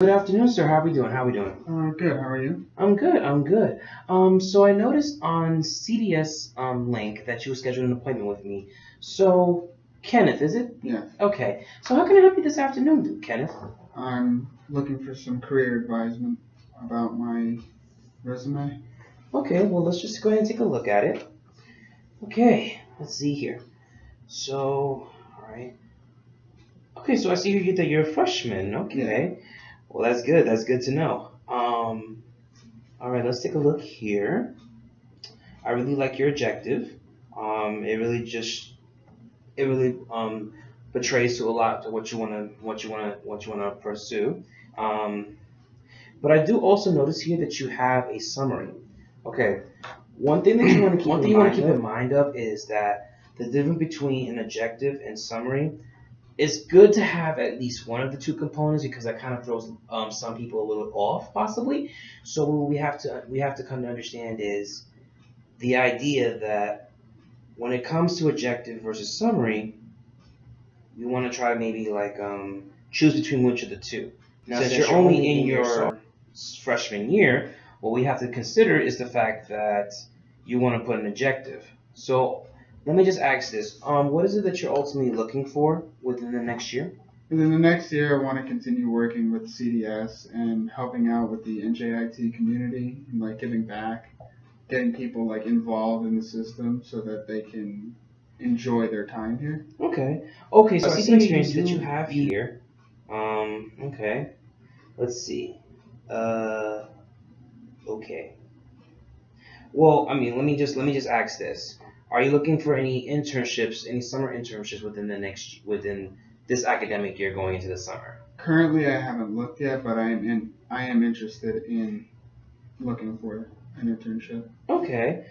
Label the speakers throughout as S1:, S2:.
S1: Good afternoon, sir. How are we doing? How are we doing?
S2: Good. How are you?
S1: I'm good. I'm good. So I noticed on CDS link that you scheduled an appointment with me. So Kenneth, is it?
S2: Yeah.
S1: Okay. So how can I help you this afternoon, Kenneth?
S2: I'm looking for some career advisement about my resume.
S1: Okay. Well, let's just go ahead and take a look at it. Okay. Let's see here. So, all right. Okay. So I see here that you're a freshman. Okay. Well, that's good. That's good to know. All right. Let's take a look here. I really like your objective. It really just it really betrays to a lot to what you wanna pursue. Um, but I do also notice here that you have a summary. Okay, one thing that you want to keep in mind of is that the difference between an objective and summary. It's good to have at least one of the two components because that kind of throws some people a little off possibly. So what we have to come to understand is the idea that when it comes to objective versus summary, you want to try maybe like choose between which of the two. Now, since you're only in your freshman year, what we have to consider is the fact that you want to put an objective. So let me just ask this: what is it that you're ultimately looking for within the next year?
S2: Within the next year, I want to continue working with CDS and helping out with the NJIT community and like giving back, getting people like involved in the system so that they can enjoy their time here.
S1: Okay. Okay. So I see the experience that you have here. Okay. Let's see. Uh. Okay. Well, I mean, let me just ask this: are you looking for any internships, any summer internships within this academic year going into the summer?
S2: Currently, I haven't looked yet, but I am interested in looking for an internship.
S1: Okay.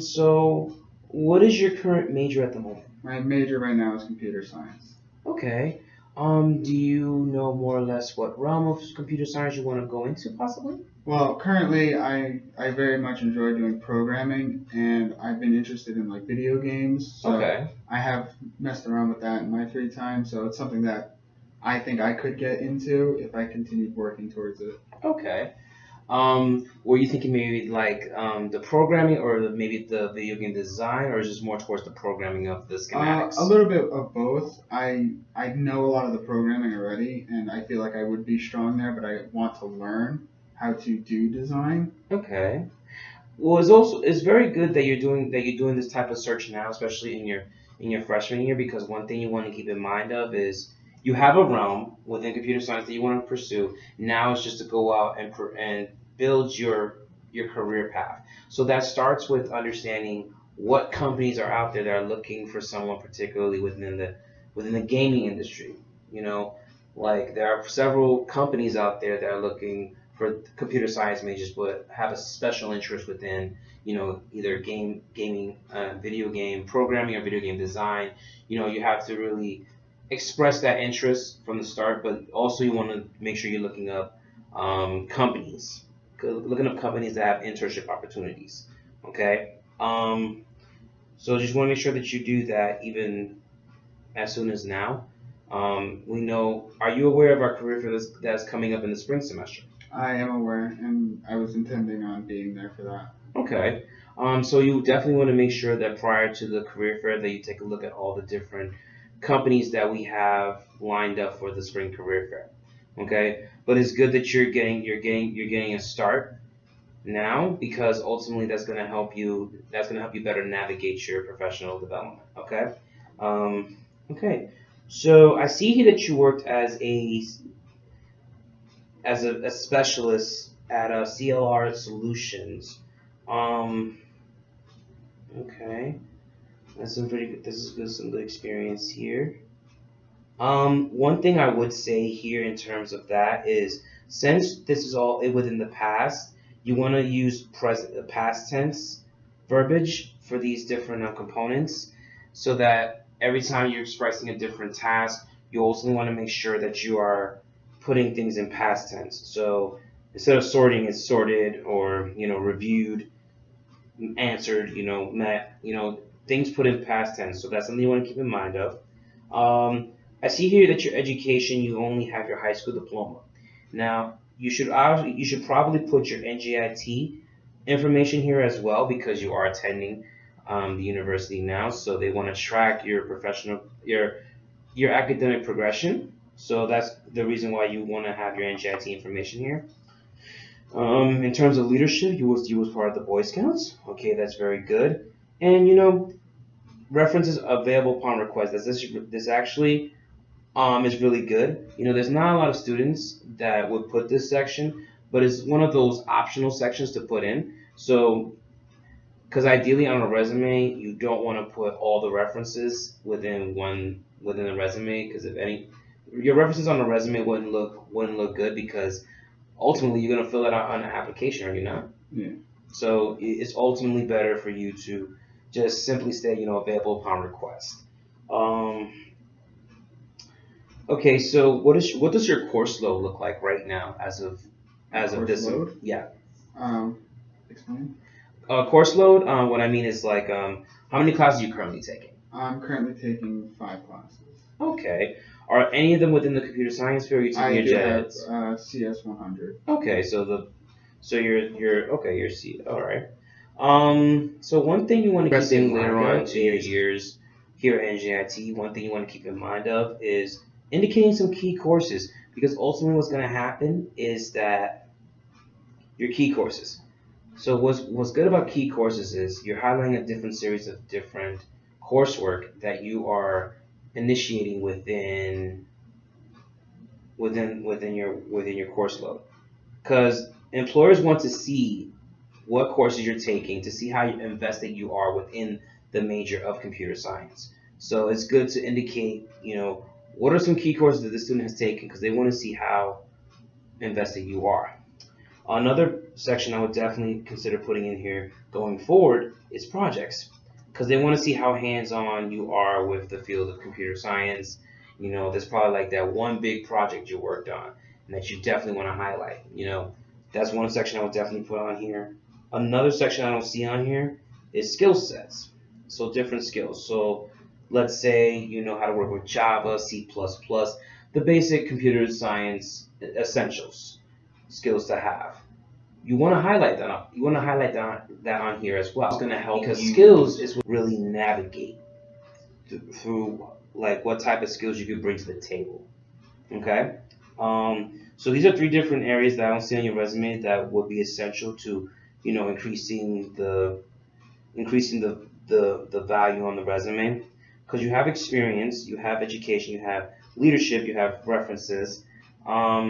S1: So what is your current major at the moment?
S2: My major right now is computer science.
S1: Okay. Do you know more or less what realm of computer science you want to go into, possibly?
S2: Well, currently I very much enjoy doing programming and I've been interested in like video games. So
S1: Okay.
S2: I have messed around with that in my free time. So it's something that I think I could get into if I continued working towards it.
S1: Okay. Were you thinking maybe like the programming or maybe the video game design, or is it more towards the programming of the schematics?
S2: A little bit of both. I know a lot of the programming already and I feel like I would be strong there, but I want to learn how to do design.
S1: Okay. Well, it's very good that you're doing this type of search now, especially in your freshman year, because one thing you want to keep in mind of is you have a realm within computer science that you want to pursue. Now it's just to go out and build your career path. So that starts with understanding what companies are out there that are looking for someone, particularly within the gaming industry. You know, like there are several companies out there that are looking for computer science majors, but have a special interest within, either gaming, video game programming, or video game design. You have to really express that interest from the start, but also you want to make sure you're looking up companies that have internship opportunities. Okay. So just want to make sure that you do that even as soon as now. We know. Are you aware of our career fair that's coming up in the spring semester?
S2: I am aware and I was intending on being there for that.
S1: Okay. So you definitely want to make sure that prior to the career fair that you take a look at all the different companies that we have lined up for the spring career fair. Okay. But it's good that you're getting a start now, because ultimately that's going to help you. That's going to help you better navigate your professional development. Okay. Okay. So I see here that you worked as a specialist at CLR Solutions. Um, okay, that's some pretty good. This is good, some good experience here. One thing I would say here in terms of that is, since this is all within the past, you want to use present, past tense verbiage for these different components, so that every time you're expressing a different task, you also want to make sure that you are putting things in past tense. So instead of sorting, it's sorted, or reviewed, answered, met, things put in past tense. So that's something you want to keep in mind of. I see here that your education, you only have your high school diploma. Now, you should probably put your NJIT information here as well because you are attending the university now, so they want to track your your academic progression. So that's the reason why you want to have your NJIT information here. In terms of leadership, you was part of the Boy Scouts. Okay, that's very good. And references available upon request. This actually is really good. There's not a lot of students that would put this section, but it's one of those optional sections to put in. So, because ideally on a resume, you don't want to put all the references within a resume, because if any, your references on a resume wouldn't look good because ultimately you're gonna fill it out on an application, are you not?
S2: Yeah.
S1: So it's ultimately better for you to just simply say, available upon request. Okay, so what does your course load look like right now as of
S2: Course
S1: this?
S2: load?
S1: Yeah.
S2: Explain.
S1: Course load. What I mean is like how many classes are you currently taking?
S2: I'm currently taking 5 classes.
S1: Okay. Are any of them within the computer science field? Or are you taking
S2: I
S1: your
S2: do
S1: gen
S2: have
S1: eds?
S2: CS 100.
S1: Okay, so you're okay. You're C. All right. So one thing you want to keep in later on to your years here at NJIT, one thing you want to keep in mind of is indicating some key courses, because ultimately what's going to happen is that your key courses. So what's good about key courses is you're highlighting a different series of different coursework that you are initiating within your course load, because employers want to see what courses you're taking to see how invested you are within the major of computer science. So it's good to indicate, what are some key courses that the student has taken, because they want to see how invested you are. Another section I would definitely consider putting in here going forward is projects, because they want to see how hands-on you are with the field of computer science. There's probably like that one big project you worked on and that you definitely want to highlight. That's one section I would definitely put on here. Another section I don't see on here is skill sets. So different skills. So let's say you know how to work with Java, C++, the basic computer science essentials, skills to have. You want to highlight that. You want to highlight that on here as well. It's going to help because skills is what really navigate through like what type of skills you could bring to the table. Okay. So these are 3 different areas that I don't see on your resume that would be essential to, increasing the value on the resume, because you have experience, you have education, you have leadership, you have references. Let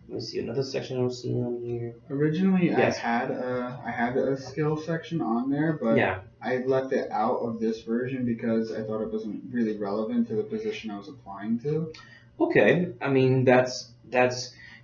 S1: me see another section I don't see on here.
S2: Originally,
S1: Yes.
S2: I had a skill section on there, but
S1: Yeah.
S2: I left it out of this version because I thought it wasn't really relevant to the position I was applying to.
S1: Okay, I mean that's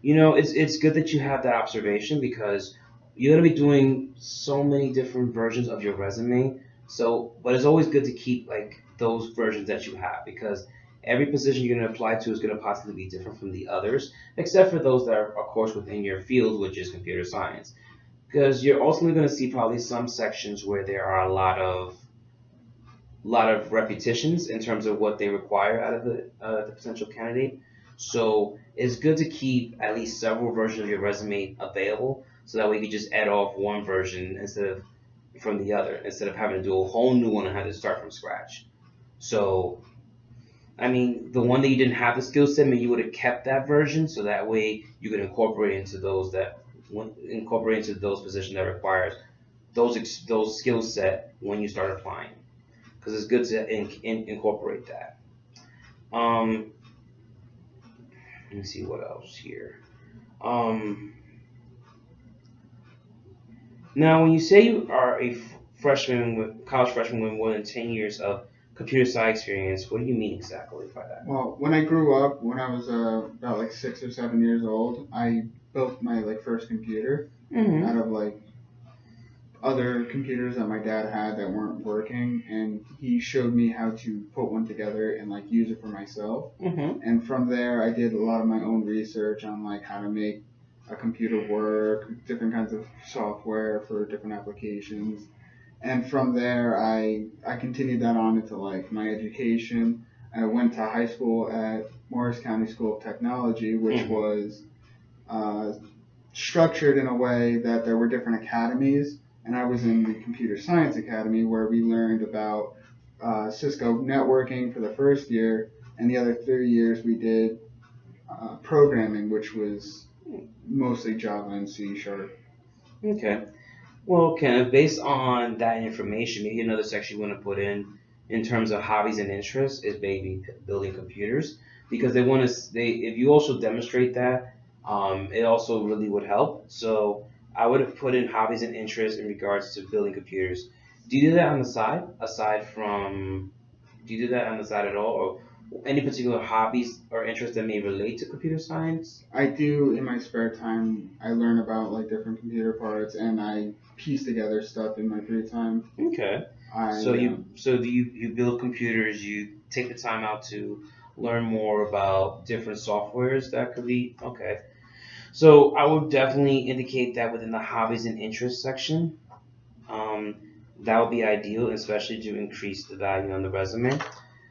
S1: it's good that you have that observation, because you're gonna be doing so many different versions of your resume. So, but it's always good to keep like those versions that you have, because every position you're gonna apply to is gonna possibly be different from the others, except for those that are of course within your field, which is computer science. Because you're ultimately gonna see probably some sections where there are a lot of repetitions in terms of what they require out of the potential candidate. So it's good to keep at least several versions of your resume available, so that way you can just add off one version from the other, instead of having to do a whole new one and have to start from scratch. So, I mean, the one that you didn't have the skill set, maybe you would have kept that version, so that way you could incorporate into those positions that requires those skill set when you start applying, because it's good to incorporate that. Let me see what else here. Now, when you say you are a college freshman with more than 10 years of computer science experience, what do you mean exactly by that?
S2: Well, when I grew up, when I was about like 6 or 7 years old, I built my first computer out of other computers that my dad had that weren't working, and he showed me how to put one together and use it for myself. And from there, I did a lot of my own research on how to make a computer work, different kinds of software for different applications. And from there, I continued that on into my education. I went to high school at Morris County School of Technology, which was uh, structured in a way that there were different academies, and I was in the computer science academy where we learned about Cisco networking for the first year, and the other 3 years we did programming, which was mostly Java and C Sharp.
S1: Okay. Well, kind of based on that information, maybe another section you want to put in terms of hobbies and interests is maybe building computers because they want to. They if you also demonstrate that, it also really would help. So I would have put in hobbies and interests in regards to building computers. Do you do that on the side? Aside from, do you do that on the side at all, or any particular hobbies or interests that may relate to computer science?
S2: I do in my spare time. I learn about like different computer parts, and I piece together stuff in my free time.
S1: Okay.
S2: I
S1: So do you build computers, you take the time out to learn more about different softwares that could be okay. So I would definitely indicate that within the hobbies and interests section. Um, that would be ideal, especially to increase the value on the resume.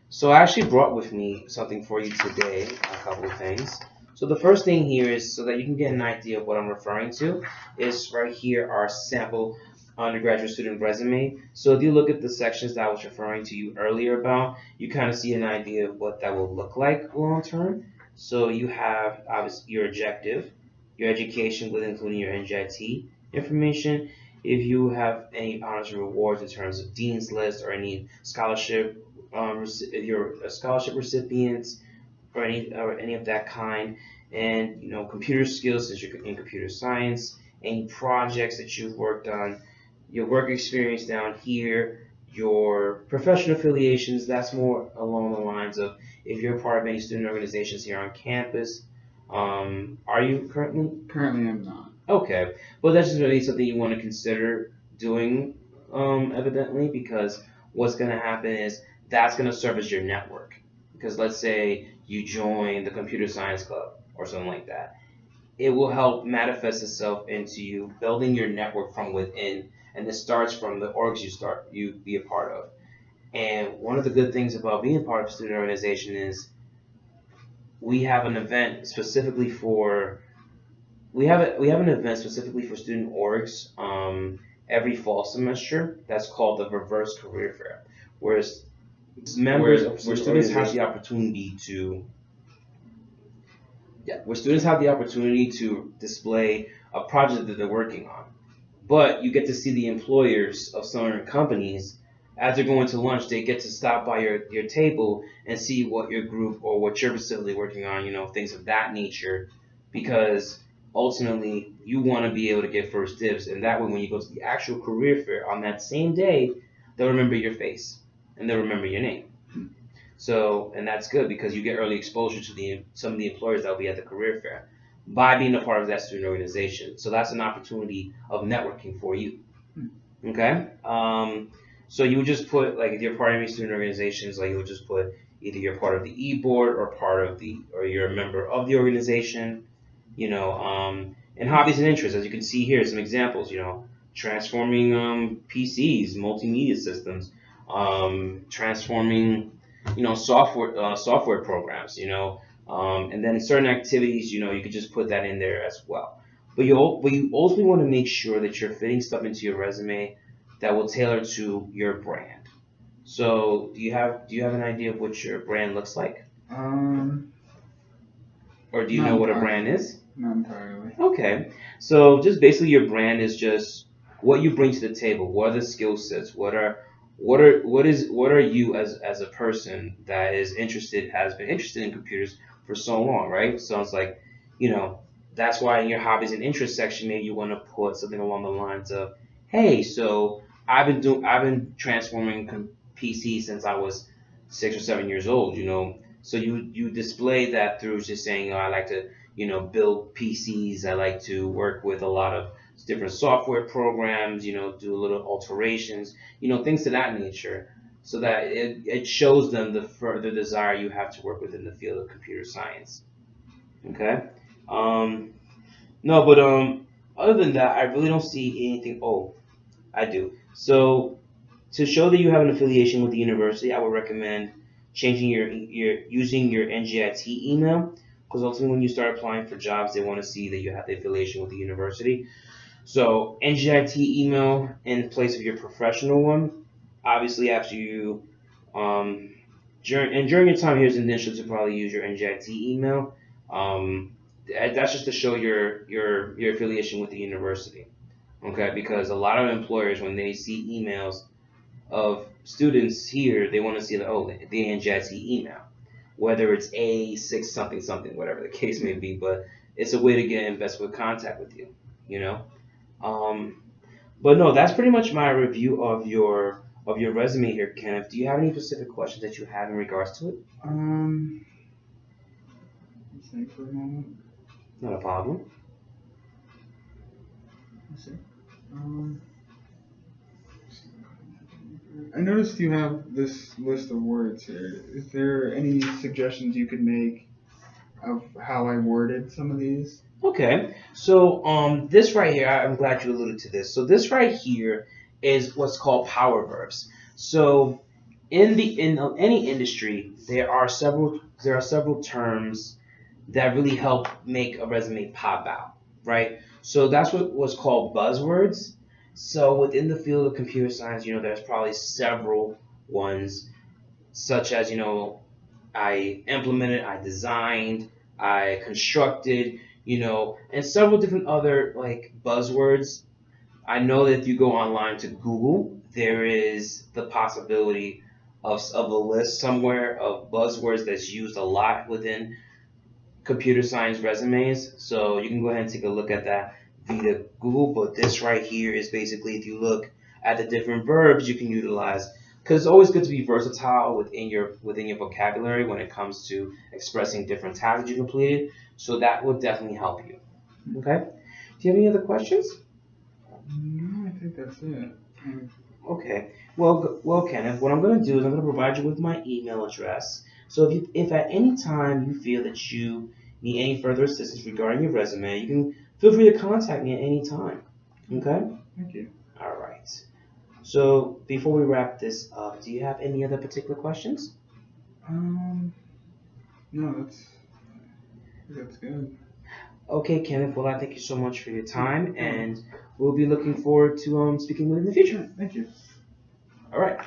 S1: So I actually brought with me something for you today, a couple of things. So the first thing here is so that you can get an idea of what I'm referring to is right here our sample undergraduate student resume. So if you look at the sections that I was referring to you earlier about, you kind of see an idea of what that will look like long term. So you have obviously your objective, your education with including your NJIT information. If you have any honors and rewards in terms of dean's list or any scholarship if you're a scholarship recipients or any of that kind, and computer skills since you're in computer science, any projects that you've worked on, your work experience down here, your professional affiliations. That's more along the lines of if you're part of any student organizations here on campus. Are you currently?
S2: currently am not.
S1: Okay, well that's just really something you want to consider doing, evidently, because what's going to happen is that's going to serve as your network. Because let's say you join the computer science club or something like that, it will help manifest itself into you building your network from within, and this starts from the orgs you be a part of. And one of the good things about being part of a student organization is we have an event specifically for we have an event specifically for student orgs every fall semester that's called the Reverse Career Fair, where where students have the opportunity to where students have the opportunity to display a project that they're working on. But you get to see the employers of certain companies as they're going to lunch. They get to stop by your table and see what your group or what you're specifically working on, things of that nature, because ultimately you want to be able to get first dibs, and that way when you go to the actual career fair on that same day, they'll remember your face and they'll remember your name. So, and that's good because you get early exposure to some of the employers that will be at the career fair by being a part of that student organization. So that's an opportunity of networking for you. Okay. So you would just put, like, if you're part of any student organizations, like, you would just put either you're part of the e-board or you're a member of the organization, and hobbies and interests. As you can see here, some examples, transforming PCs, multimedia systems, transforming, software programs, and then certain activities, you could just put that in there as well. But you also want to make sure that you're fitting stuff into your resume that will tailor to your brand. So do you have an idea of what your brand looks like? Or do you know what a brand is?
S2: Not entirely.
S1: Okay. So just basically your brand is just what you bring to the table. What are the skill sets? What are you as a person that has been interested in computers for so long, right? So it's like, that's why in your hobbies and interests section, maybe you want to put something along the lines of, hey, so I've been transforming PCs since I was 6 or 7 years old, So you display that through just saying, I like to, build PCs. I like to work with a lot of different software programs, do a little alterations, things to that nature, so that it shows them the further desire you have to work within the field of computer science. Okay. No, but other than that, I really don't see anything. Oh, I do. So to show that you have an affiliation with the university, I would recommend changing your using your NJIT email because ultimately when you start applying for jobs, they want to see that you have the affiliation with the university. So NGIT email in place of your professional one. Obviously, after you during your time here as an internship, to probably use your NGIT email. That's just to show your affiliation with the university. Okay, because a lot of employers, when they see emails of students here, they want to see the NGIT email, whether it's A6 something something, whatever the case may be. But it's a way to get in best with contact with you, you know. Um, but no, that's pretty much my review of your resume here, Kenneth. Do you have any specific questions that you have in regards to it?
S2: Let's think for a moment.
S1: Not a problem.
S2: Let's see. I noticed you have this list of words here. Is there any suggestions you could make of how I worded some of these?
S1: Okay, so this right here, I'm glad you alluded to this. So this right here is what's called power verbs. So in any industry, there are several terms that really help make a resume pop out, right? So that's what was called buzzwords. So within the field of computer science, there's probably several ones, such as, I implemented, I designed, I constructed, and several different other like buzzwords. I know that if you go online to Google, there is the possibility of a list somewhere of buzzwords that's used a lot within computer science resumes. So you can go ahead and take a look at that via Google. But this right here is basically, if you look at the different verbs you can utilize, because it's always good to be versatile within your vocabulary when it comes to expressing different tasks you completed. So that would definitely help you. Okay. Do you have any other questions?
S2: No, I think that's it.
S1: Okay. Well, Kenneth, what I'm going to do is I'm going to provide you with my email address. So if at any time you feel that you need any further assistance regarding your resume, you can feel free to contact me at any time. Okay?
S2: Thank you.
S1: All right. So before we wrap this up, do you have any other particular questions?
S2: No, that's good.
S1: Okay, Kenneth. Well, I thank you so much for your time, and we'll be looking forward to speaking with you in the future.
S2: Thank you.
S1: All right.